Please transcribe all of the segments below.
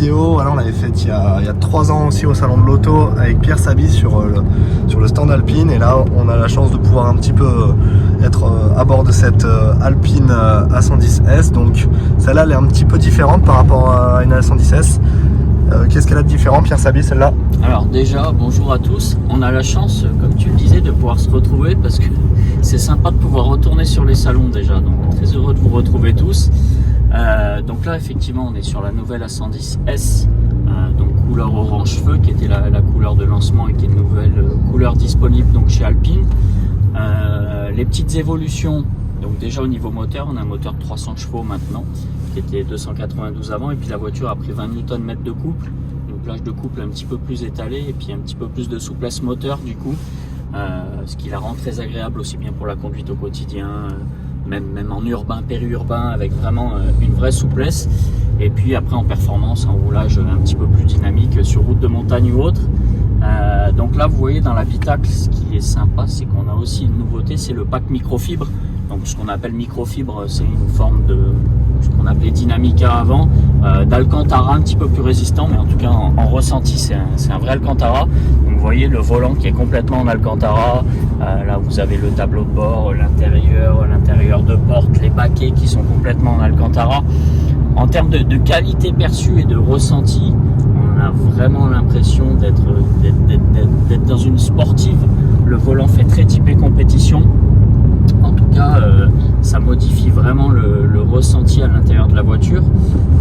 vidéo, voilà, on l'avait faite il y a 3 ans aussi au salon de l'auto avec Pierre Sabi sur le stand Alpine, et là on a la chance de pouvoir un petit peu être à bord de cette Alpine A110S. Donc celle-là elle est un petit peu différente par rapport à une A110S. Qu'est-ce qu'elle a de différent, Pierre Sabi, celle-là? Alors déjà, bonjour à tous. On a la chance, comme tu le disais, de pouvoir se retrouver parce que c'est sympa de pouvoir retourner sur les salons déjà. Donc très heureux de vous retrouver tous. Donc là, effectivement, on est sur la nouvelle A110S, donc couleur orange feu, qui était la couleur de lancement et qui est une nouvelle couleur disponible donc chez Alpine. Les petites évolutions, donc déjà au niveau moteur, on a un moteur de 300 chevaux maintenant, qui était 292 avant, et puis la voiture a pris 20 Nm de couple, une plage de couple un petit peu plus étalée, et puis un petit peu plus de souplesse moteur du coup, ce qui la rend très agréable aussi bien pour la conduite au quotidien, même en urbain, périurbain, avec vraiment une vraie souplesse. Et puis après en performance, en roulage un petit peu plus dynamique sur route de montagne ou autre. Donc là vous voyez dans l'habitacle, ce qui est sympa, c'est qu'on a aussi une nouveauté, c'est le pack microfibre. Donc ce qu'on appelle microfibre, c'est une forme de ce qu'on appelait Dynamica avant, d'Alcantara un petit peu plus résistant, mais en tout cas en ressenti c'est un vrai Alcantara. Donc vous voyez le volant qui est complètement en Alcantara, là vous avez le tableau de bord, l'intérieur de porte, les baquets qui sont complètement en Alcantara. En termes de qualité perçue et de ressenti, on a vraiment l'impression d'être dans une sportive. Le volant fait très typé compétition. En tout cas, ça modifie vraiment le ressenti à l'intérieur de la voiture.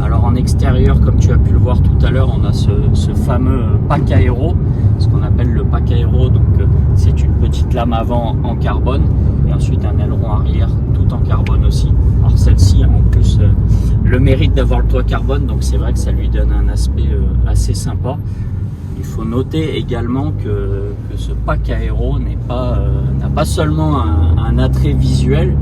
Alors en extérieur, comme tu as pu le voir tout à l'heure, on a ce fameux pack aéro, ce qu'on appelle le pack aéro. Donc c'est une petite lame avant en carbone et ensuite un aileron arrière tout en carbone aussi. Alors celle-ci a en plus le mérite d'avoir le toit carbone, donc c'est vrai que ça lui donne un aspect assez sympa. Il faut noter également que ce pack aéro n'a pas seulement un attrait visuel,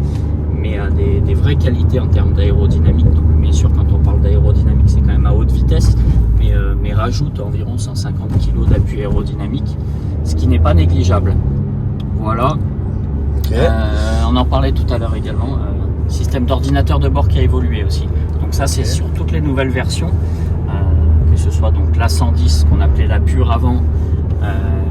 mais a des vraies qualités en termes d'aérodynamique. Donc bien sûr, quand on parle d'aérodynamique, c'est quand même à haute vitesse, mais rajoute environ 150 kg d'appui aérodynamique, ce qui n'est pas négligeable. Voilà. Okay. On en parlait tout à l'heure également. Système d'ordinateur de bord qui a évolué aussi. Donc ça, c'est sur toutes les nouvelles versions. Que ce soit donc la 110 qu'on appelait la pure avant,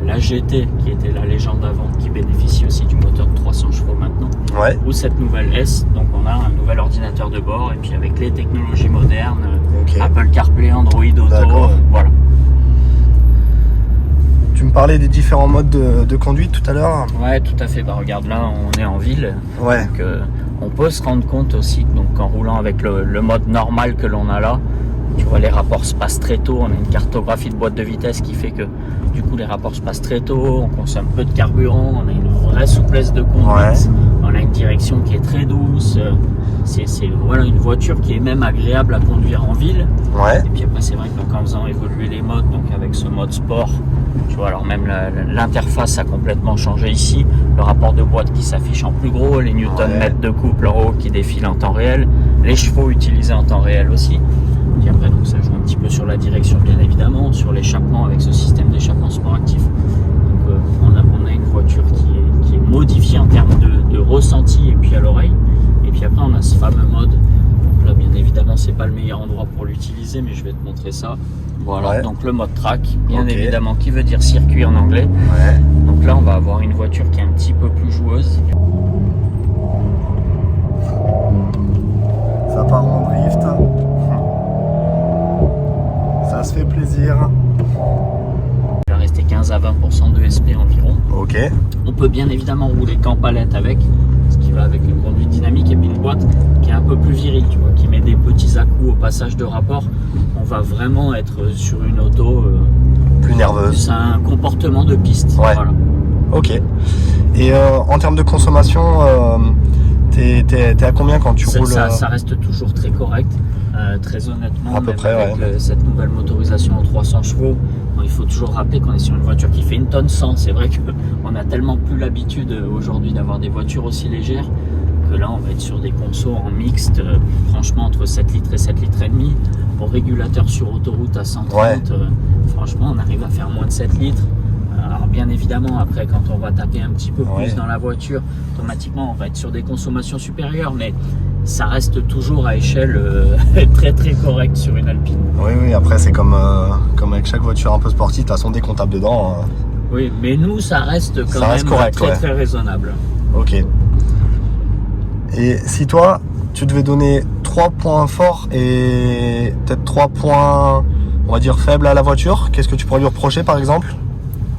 la GT qui était la légende avant, qui bénéficie aussi du moteur de 300 chevaux maintenant, ouais. Ou cette nouvelle S, donc on a un nouvel ordinateur de bord et puis avec les technologies modernes, okay. Apple CarPlay, Android Auto, voilà. Tu me parlais des différents modes de conduite tout à l'heure. Ouais, tout à fait. Bah regarde, là on est en ville, ouais. Donc on peut se rendre compte aussi donc en roulant avec le mode normal que l'on a là. Tu vois, les rapports se passent très tôt, on a une cartographie de boîte de vitesse qui fait que du coup les rapports se passent très tôt, on consomme peu de carburant, on a une vraie souplesse de conduite, ouais. On a une direction qui est très douce, c'est voilà, une voiture qui est même agréable à conduire en ville, ouais. Et puis après c'est vrai que donc, en faisant évoluer les modes, donc avec ce mode sport, tu vois, alors même l'interface a complètement changé ici, le rapport de boîte qui s'affiche en plus gros, les newton-mètres de couple en haut qui défilent en temps réel, les chevaux utilisés en temps réel aussi. Puis après, donc, ça joue un petit peu sur la direction, bien évidemment, sur l'échappement avec ce système d'échappement sport actif. Donc, on a une voiture qui est modifiée en termes de ressenti et puis à l'oreille. Et puis après, on a ce fameux mode. Donc là, bien évidemment, c'est pas le meilleur endroit pour l'utiliser, mais je vais te montrer ça. Voilà, ouais. Donc le mode track, bien évidemment, qui veut dire circuit en anglais. Ouais. Donc là, on va avoir une voiture qui est un petit peu plus joueuse. Ça part en drift. Ça se fait plaisir. Il va rester 15 à 20% de SP environ. Ok. On peut bien évidemment rouler qu'en palette avec, ce qui va avec une conduite dynamique et puis une boîte qui est un peu plus virile, tu vois, qui met des petits à-coups au passage de rapport. On va vraiment être sur une auto plus nerveuse. C'est un comportement de piste. Ouais. Voilà. Ok. Et en termes de consommation, t'es à combien quand tu roules ça reste toujours très correct. Très honnêtement, à peu près, avec ouais. Cette nouvelle motorisation en 300 chevaux, il faut toujours rappeler qu'on est sur une voiture qui fait 1 tonne 100. C'est vrai qu'on a tellement plus l'habitude aujourd'hui d'avoir des voitures aussi légères que là on va être sur des consos en mixte, franchement entre 7 litres et 7 litres et demi. Au régulateur sur autoroute à 130, ouais. Franchement on arrive à faire moins de 7 litres. Alors bien évidemment après quand on va taper un petit peu plus dans la voiture, automatiquement on va être sur des consommations supérieures, mais ça reste toujours à échelle très très correcte sur une Alpine. Oui, après c'est comme avec chaque voiture un peu sportive, de toute façon dès qu'on tape dedans. Oui, mais nous ça reste quand ça reste même correct, très très raisonnable. Ok. Et si toi, tu devais donner 3 points forts et peut-être 3 points, on va dire, faibles à la voiture, qu'est-ce que tu pourrais lui reprocher par exemple?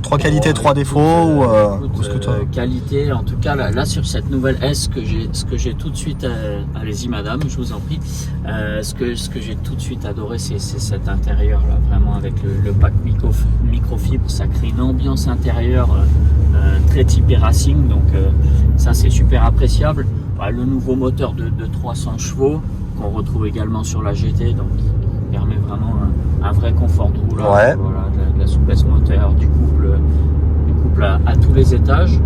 3 qualités, 3 défauts ou ce que toi... Qualité, en tout cas là sur cette nouvelle S, ce que j'ai tout de suite, allez-y madame, je vous en prie, ce que j'ai tout de suite adoré, c'est cet intérieur là, vraiment avec le pack microfibre, ça crée une ambiance intérieure très typée racing, donc ça c'est super appréciable. Le nouveau moteur de 300 chevaux qu'on retrouve également sur la GT, donc qui permet vraiment un vrai confort de roulage, ouais. Voilà, de la souplesse moteur, du couple à tous les étages.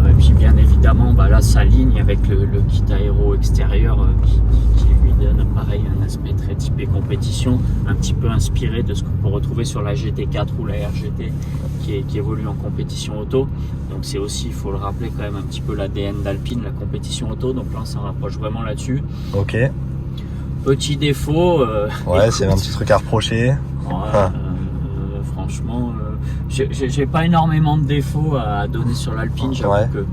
Et puis bien évidemment, là, ça aligne avec le kit aéro extérieur qui lui donne pareil un aspect très typé compétition, un petit peu inspiré de ce qu'on peut retrouver sur la GT4 ou la RGT qui évolue en compétition auto. Donc c'est aussi, il faut le rappeler quand même, un petit peu l'ADN d'Alpine, la compétition auto. Donc là, on s'en rapproche vraiment là-dessus. Ok. Petit défaut. Ouais, c'est un petit truc à reprocher. Franchement, j'ai pas énormément de défauts à donner sur l'Alpine. J'avoue que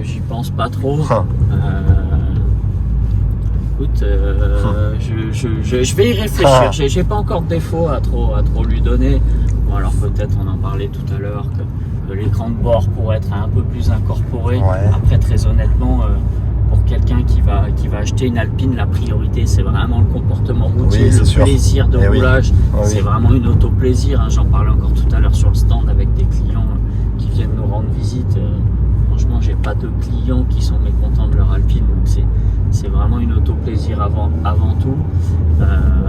j'y pense pas trop. Écoute, je vais y réfléchir. J'ai pas encore de défauts à trop lui donner. Bon, alors peut-être, on en parlait tout à l'heure, que l'écran de bord pourrait être un peu plus incorporé. Ouais. Après, très honnêtement, pour quelqu'un qui va acheter une Alpine, la priorité c'est vraiment le comportement routier, le plaisir de roulage. C'est vraiment une auto-plaisir. J'en parlais encore tout à l'heure sur le stand avec des clients qui viennent nous rendre visite. Franchement, j'ai pas de clients qui sont mécontents de leur Alpine, donc c'est vraiment une auto-plaisir avant tout.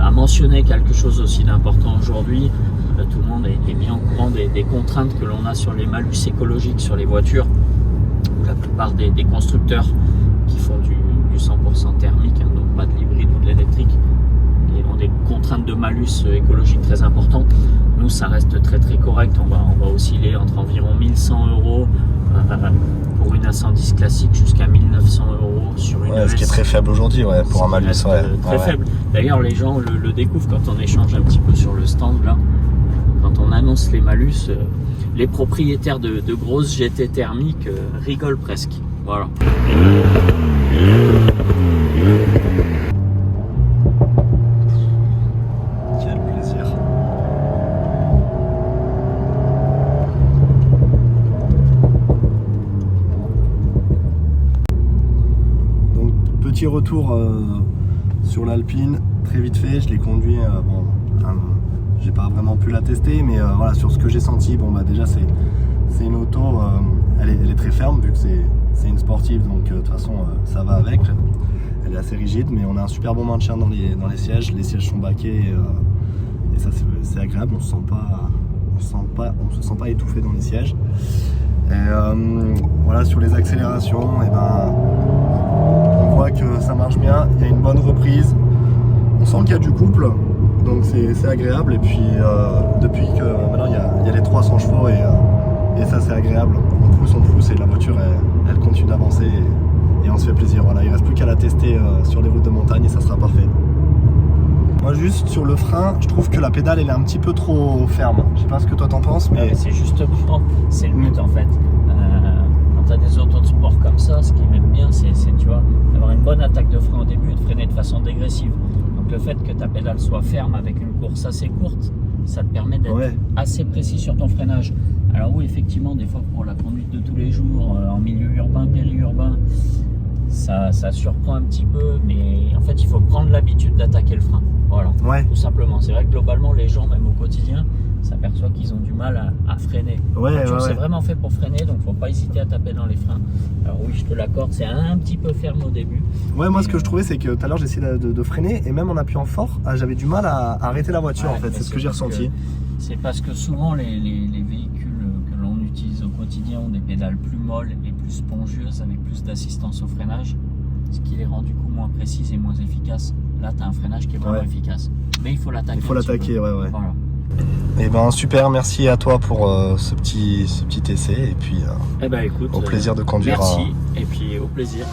À mentionner quelque chose aussi d'important aujourd'hui, tout le monde est mis en courant des contraintes que l'on a sur les malus écologiques sur les voitures. La plupart des constructeurs qui font du 100% thermique, donc pas de l'hybride ou de l'électrique, et ont des contraintes de malus écologiques très importantes. Nous, ça reste très très correct. On va osciller entre environ 1100 € pour une A110 classique jusqu'à 1900 € sur une ES. Ce qui est très faible aujourd'hui, pour un malus. Très faible. D'ailleurs, les gens le découvrent quand on échange un petit peu sur le stand là. Quand on annonce les malus, les propriétaires de grosses GT thermiques rigolent presque. Voilà. Quel plaisir. Donc petit retour sur l'Alpine, très vite fait, je l'ai conduit, j'ai pas vraiment pu la tester, mais voilà, sur ce que j'ai senti, déjà c'est une auto, elle est très ferme vu que c'est une sportive, donc de toute façon ça va avec. Elle est assez rigide, mais on a un super bon maintien dans les sièges. Les sièges sont baquets et ça c'est agréable. On se sent pas étouffé dans les sièges. Et voilà, sur les accélérations, on voit que ça marche bien. Il y a une bonne reprise. On sent qu'il y a du couple, donc c'est agréable. Et puis depuis que maintenant il y a les 300 chevaux et ça c'est agréable. On pousse et la voiture elle continue d'avancer et on se fait plaisir. Voilà, il reste plus qu'à la tester sur les routes de montagne et ça sera parfait. Moi juste sur le frein, je trouve que la pédale elle est un petit peu trop ferme. Je sais pas ce que toi t'en penses, mais c'est justement c'est le but en fait. Quand tu as des autos de sport comme ça, ce qui m'aime bien, c'est tu vois, d'avoir une bonne attaque de frein au début et de freiner de façon dégressive. Donc le fait que ta pédale soit ferme avec une course assez courte, ça te permet d'être assez précis sur ton freinage. Alors oui, effectivement, des fois pour la conduite de tous les jours, en milieu urbain, périurbain, ça surprend un petit peu, mais en fait il faut prendre l'habitude d'attaquer le frein. Voilà, tout simplement. C'est vrai que globalement les gens, même au quotidien, s'aperçoivent qu'ils ont du mal à freiner. C'est vraiment fait pour freiner, donc faut pas hésiter à taper dans les freins. Alors oui, je te l'accorde, c'est un petit peu ferme au début. Moi ce que je trouvais, c'est que tout à l'heure j'ai essayé de freiner et même en appuyant fort, j'avais du mal à arrêter la voiture en fait. C'est ce que j'ai ressenti. C'est parce que souvent les véhicules que l'on utilise au quotidien ont des pédales plus molles et plus spongieuses avec plus d'assistance au freinage, ce qui les rend du coup moins précises et moins efficaces. Là, tu as un freinage qui est vraiment efficace. Mais il faut l'attaquer. Voilà. Et super, merci à toi pour ce petit essai. Et puis, écoute, au plaisir de conduire. Merci, et puis au plaisir.